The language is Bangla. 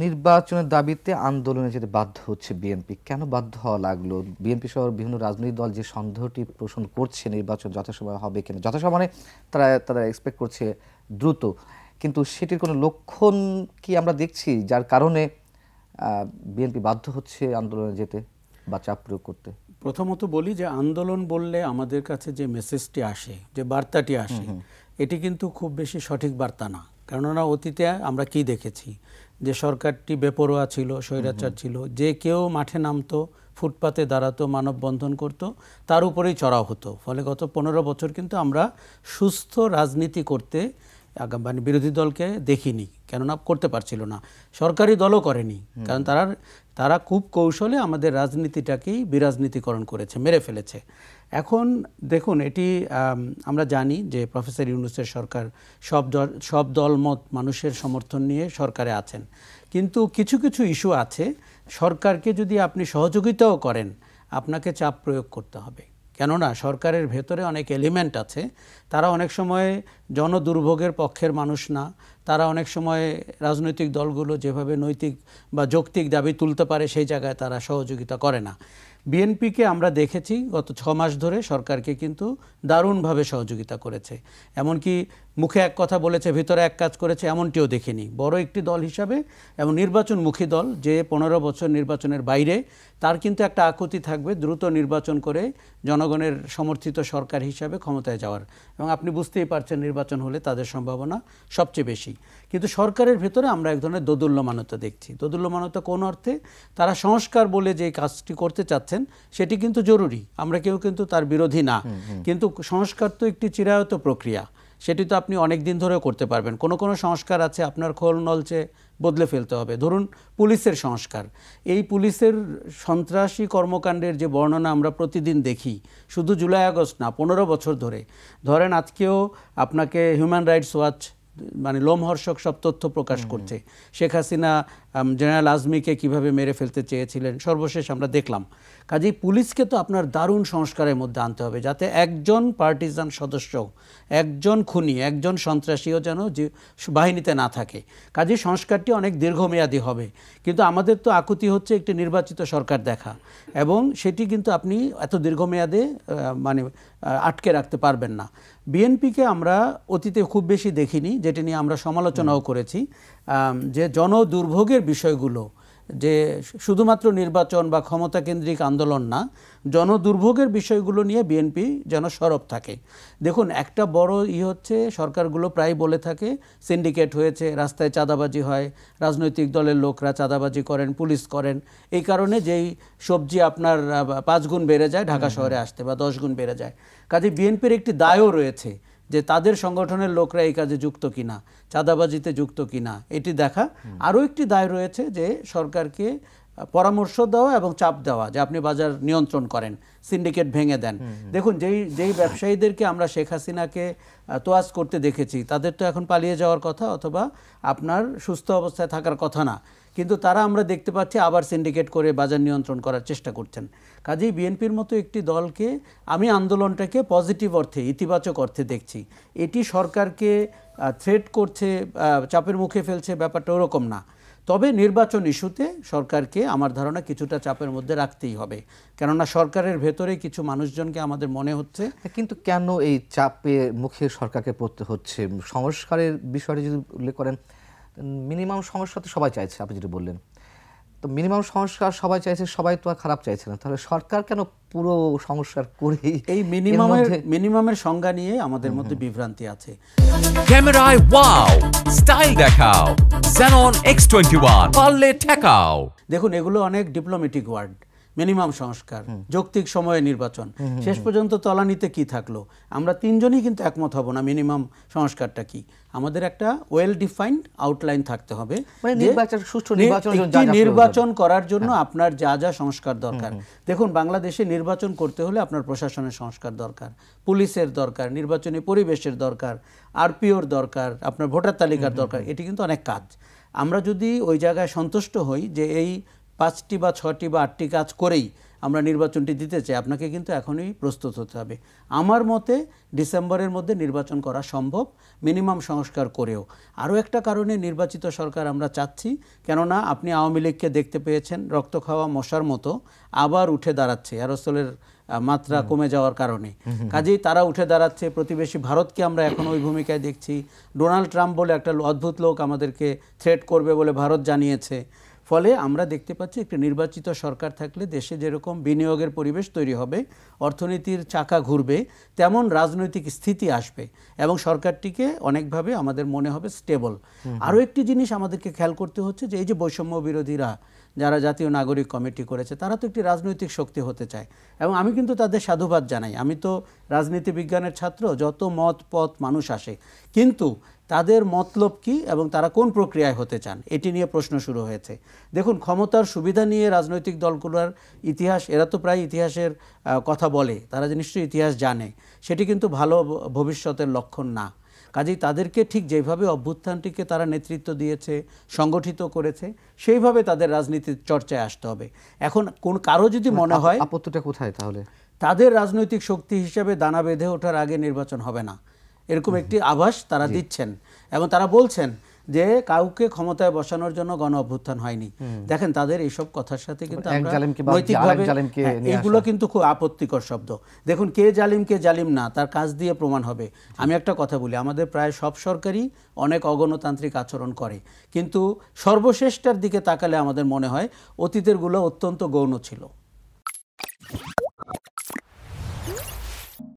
নির্বাচনের দাবিতে আন্দোলনে যেতে বাধ্য হচ্ছে বিএনপি, কেন বাধ্য হওয়া লাগলো? বিএনপি সহ বিভিন্ন রাজনৈতিক দল যে সন্দেহটি পোষণ করছে নির্বাচন যথাসময়ে হবে কিনা, যথাসময় মানে তারা তারা এক্সপেক্ট করছে দ্রুত, কিন্তু সেটির কোনো লক্ষণ কি আমরা দেখছি যার কারণে বিএনপি বাধ্য হচ্ছে আন্দোলনে যেতে বা চাপ প্রয়োগ করতে? প্রথমত বলি যে আন্দোলন বললে আমাদের কাছে যে মেসেজটি আসে, যে বার্তাটি আসে, এটি কিন্তু খুব বেশি সঠিক বার্তা না। কেননা অতীতে আমরা কি দেখেছি, যে সরকারটি বেপরোয়া ছিল, স্বৈরাচার ছিল, যে কেউ মাঠে নামতো, ফুটপাতে দাঁড়াতো, মানববন্ধন করত, তার উপরেই চড়াও হতো। ফলে গত 15 বছর কিন্তু আমরা সুস্থ রাজনীতি করতে মানে বিরোধী দলকে দেখিনি, কেননা করতে পারছিল না, সরকারি দলও করেনি, কারণ তারা খুব কৌশলে আমাদের রাজনীতিটাকেই বিরাজনীতিকরণ করেছে, মেরে ফেলেছে। এখন দেখুন, এটি আমরা জানি যে প্রফেসর ইউনূসের সরকার সব দলমত মানুষের সমর্থন নিয়ে সরকারে আছেন, কিন্তু কিছু কিছু ইস্যু আছে, সরকারকে যদি আপনি সহযোগিতাও করেন আপনাকে চাপ প্রয়োগ করতে হবে। কেননা সরকারের ভেতরে অনেক এলিমেন্ট আছে, তারা অনেক সময় জনদুর্ভোগের পক্ষের মানুষ না, তারা অনেক সময় রাজনৈতিক দলগুলো যেভাবে নৈতিক বা যৌক্তিক দাবি তুলতে পারে সেই জায়গায় তারা সহযোগিতা করে না। বিএনপিকে আমরা দেখেছি গত 6 মাস ধরে সরকারকে কিন্তু দারুণভাবে সহযোগিতা করেছে, এমনকি মুখে এক কথা বলেছে ভিতরে এক কাজ করেছে এমনটিও দেখিনি। বড় একটি দল হিসাবে এবং নির্বাচনমুখী দল, যে 15 বছর নির্বাচনের বাইরে, তার কিন্তু একটা আকুতি থাকবে দ্রুত নির্বাচন করে জনগণের সমর্থিত সরকার হিসাবে ক্ষমতায় যাওয়ার, এবং আপনি বুঝতেই পারছেন নির্বাচন হলে তাদের সম্ভাবনা সবচেয়ে বেশি। কিন্তু সরকারের ভেতরে আমরা এক ধরনের দোদুল্যমানতা দেখছি। দোদুল্যমানতা কোন অর্থে? তারা সংস্কার বলে যে কাজটি করতে চাচ্ছেন সেটি কিন্তু জরুরি, আমরা কেউ কিন্তু তার বিরোধী না, কিন্তু সংস্কার তো একটি চিরায়ত প্রক্রিয়া, সেটি তো আপনি অনেক দিন ধরেও করতে পারবেন। কোনো কোনো সংস্কার আছে আপনার খোল নলচে বদলে ফেলতে হবে। ধরুন পুলিশের সংস্কার, এই পুলিশের সন্ত্রাসী কর্মকাণ্ডের যে বর্ণনা আমরা প্রতিদিন দেখি, শুধু জুলাই আগস্ট না, 15 বছর ধরে, ধরেন আজকেও আপনাকে হিউম্যান রাইটস ওয়াচ মানে লোমহর্ষক সব তথ্য প্রকাশ করছে। শেখ হাসিনা জেনারেল আজমিকে কিভাবে মেরে ফেলতে চেয়েছিলেন, সর্বশেষ আমরা দেখলাম। কাজেই পুলিশকে তো আপনার দারুণ সংস্কারের মধ্যে আনতে হবে, যাতে একজন পার্টিজান সদস্য, একজন খুনি, একজন সন্ত্রাসীও যেন যে বাহিনীতে না থাকে। কাজেই সংস্কারটি অনেক দীর্ঘমেয়াদী হবে, কিন্তু আমাদের তো আকুতি হচ্ছে একটি নির্বাচিত সরকার দেখা, এবং সেটি কিন্তু আপনি এত দীর্ঘমেয়াদে মানে আটকে রাখতে পারবেন না। বিএনপিকে আমরা অতীতে খুব বেশি দেখিনি, যেটি নিয়ে আমরা সমালোচনাও করেছি, যে জনদুর্ভোগের বিষয়গুলো, যে শুধুমাত্র নির্বাচন বা ক্ষমতা কেন্দ্রিক আন্দোলন না, জনদুর্ভোগের বিষয়গুলো নিয়ে বিএনপি যেন সরব থাকে। দেখুন, একটা বড় হচ্ছে সরকারগুলো প্রায় বলে থাকে সিন্ডিকেট হয়েছে, রাস্তায় চাঁদাবাজি হয়, রাজনৈতিক দলের লোকরা চাঁদাবাজি করেন, পুলিশ করেন, এই কারণে যেই সবজি আপনার 5 গুণ বেড়ে যায় ঢাকা শহরে আসতে, বা 10 গুণ বেড়ে যায়। কাজে বিএনপির একটি দায়ও রয়েছে যে তাদের সংগঠনের লোকরা এই কাজে যুক্ত কিনা, চাঁদাবাজিতে যুক্ত কিনা, এটি দেখা। আরও একটি দায় রয়েছে যে সরকারকে পরামর্শ দেওয়া এবং চাপ দেওয়া, যে আপনি বাজার নিয়ন্ত্রণ করেন, সিন্ডিকেট ভেঙে দেন। দেখুন, যেই ব্যবসায়ীদেরকে আমরা শেখ হাসিনাকে তোয়াজ করতে দেখেছি, তাদের তো এখন পালিয়ে যাওয়ার কথা, অথবা আপনার সুস্থ অবস্থায় থাকার কথা না, কিন্তু তারা আমরা দেখতে পাচ্ছি আবার সিন্ডিকেট করে বাজার নিয়ন্ত্রণ করার চেষ্টা করছেন। কাজেই বিএনপির মতো একটি দলকে আমি আন্দোলনটাকে পজিটিভ অর্থে, ইতিবাচক অর্থে দেখছি। এটি সরকারকে থ্রেট করছে, চাপের মুখে ফেলছে, ব্যাপারটা ওরকম না। তবে নির্বাচন ইস্যুতে সরকারকে আমার ধারণা কিছুটা চাপের মধ্যে রাখতেই হবে, কেননা সরকারের ভেতরে কিছু মানুষজনকে আমাদের মনে হচ্ছে। কিন্তু কেন এই চাপের মুখে সরকারকে পড়তে হচ্ছে? সংস্কারের বিষয়টি যদি উল্লেখ করেন, মিনিমাম সংস্কার তো সবাই চাইছে, আপনি যেটা বললেন, তো মিনিমাম সংস্কার সবাই চাইছে, সবাই তো আর খারাপ চাইছে না, তাহলে সরকার কেন পুরো সংস্কার করেই? এই মিনিমামের সংজ্ঞা নিয়ে আমাদের মধ্যে বিভ্রান্তি আছে। ক্যামেরায় ওয়াও, স্টাইল দেখাও, Xenon X21 পারলে ঠেকাও। দেখুন, এগুলো অনেক ডিপ্লোম্যাটিক ওয়ার্ড। মিনিমাম সংস্কার, যৌক্তিক সময়ে নির্বাচন, শেষ পর্যন্ত তলানিতে কি থাকলো? আমরা তিনজনই কিন্তু একমত হব না মিনিমাম সংস্কারটা কি। আমাদের একটা ওয়েল ডিফাইন্ড আউটলাইন থাকতে হবে, নির্বাচন করার জন্য আপনার যা যা সংস্কার দরকার। দেখুন, বাংলাদেশে নির্বাচন করতে হলে আপনার প্রশাসনের সংস্কার দরকার, পুলিশের দরকার, নির্বাচনী পরিবেশের দরকার, আরপিওর দরকার, আপনার ভোটার তালিকার দরকার। এটি কিন্তু অনেক কাজ। আমরা যদি ওই জায়গায় সন্তুষ্ট হই যে এই 5টি বা 6টি বা 8টি কাজ করেই আমরা নির্বাচনটি দিতে চাই, আপনাকে কিন্তু এখনই প্রস্তুত হতে হবে। আমার মতে ডিসেম্বরের মধ্যে নির্বাচন করা সম্ভব, মিনিমাম সংস্কার করেও। আরও একটা কারণে নির্বাচিত সরকার আমরা চাচ্ছি, কেননা আপনি আওয়ামী লীগকে দেখতে পেয়েছেন রক্ত খাওয়া মশার মতো আবার উঠে দাঁড়াচ্ছে এরোসলের মাত্রা কমে যাওয়ার কারণে। কাজেই তারা উঠে দাঁড়াচ্ছে। প্রতিবেশী ভারতকে আমরা এখন ওই ভূমিকায় দেখছি। ডোনাল্ড ট্রাম্প বলে একটা অদ্ভুত লোক আমাদেরকে থ্রেট করবে বলে ভারত জানিয়েছে। ফলে আমরা দেখতে পাচ্ছি একটি নির্বাচিত সরকার থাকলে দেশে যেরকম বিনিয়োগের পরিবেশ তৈরি হবে, অর্থনীতির চাকা ঘুরবে, তেমন রাজনৈতিক স্থিতি আসবে এবং সরকারটিকে অনেকভাবে আমাদের মনে হবে স্টেবল। আরও একটি জিনিস আমাদেরকে খেয়াল করতে হচ্ছে যে এই যে বৈষম্য বিরোধীরা যারা জাতীয় নাগরিক কমিটি করেছে, তারা তো একটি রাজনৈতিক শক্তি হতে চায় এবং আমি কিন্তু তাদের সাধুবাদ জানাই। আমি তো রাজনীতি বিজ্ঞানের ছাত্র, যত মত পথ মানুষ আসে, কিন্তু তাদের মতলব কি এবং তারা কোন প্রক্রিয়ায় হতে চান এটি নিয়ে প্রশ্ন শুরু হয়েছে। দেখুন, ক্ষমতার সুবিধা নিয়ে রাজনৈতিক দলগুলোর ইতিহাস, এরা তো প্রায় ইতিহাসের কথা বলে, তারা যে নিশ্চয়ই ইতিহাস জানে, সেটি কিন্তু ভালো ভবিষ্যতের লক্ষণ না। কাজেই তাদেরকে ঠিক যেভাবে অভ্যুত্থানটিকে তারা নেতৃত্ব দিয়েছে, সংগঠিত করেছে, সেইভাবে তাদের রাজনীতির চর্চায় আসতে হবে। এখন কোন কারো যদি মনে হয় আপত্তিটা কোথায় তাহলে? তাদের রাজনৈতিক শক্তি হিসেবে দানা বেঁধে ওঠার আগে নির্বাচন হবে না, এরকম একটি আভাস তারা দিচ্ছেন এবং তারা বলছেন যে কাউকে ক্ষমতায় বসানোর জন্য গণ অভ্যুত্থান হয়নি। দেখেন, তাদের এইসব কথার সাথে কিন্তু আমরা নৈতিকভাবে এগুলো কিন্তু খুব আপত্তিকর শব্দ। দেখুন, কে জালিম কে জালিম না তার কাজ দিয়ে প্রমাণ হবে। আমি একটা কথা বলি, আমাদের প্রায় সব সরকারই অনেক অগণতান্ত্রিক আচরণ করে, কিন্তু সর্বশেষটার দিকে তাকালে আমাদের মনে হয় অতীতেরগুলো অত্যন্ত গৌণ ছিল।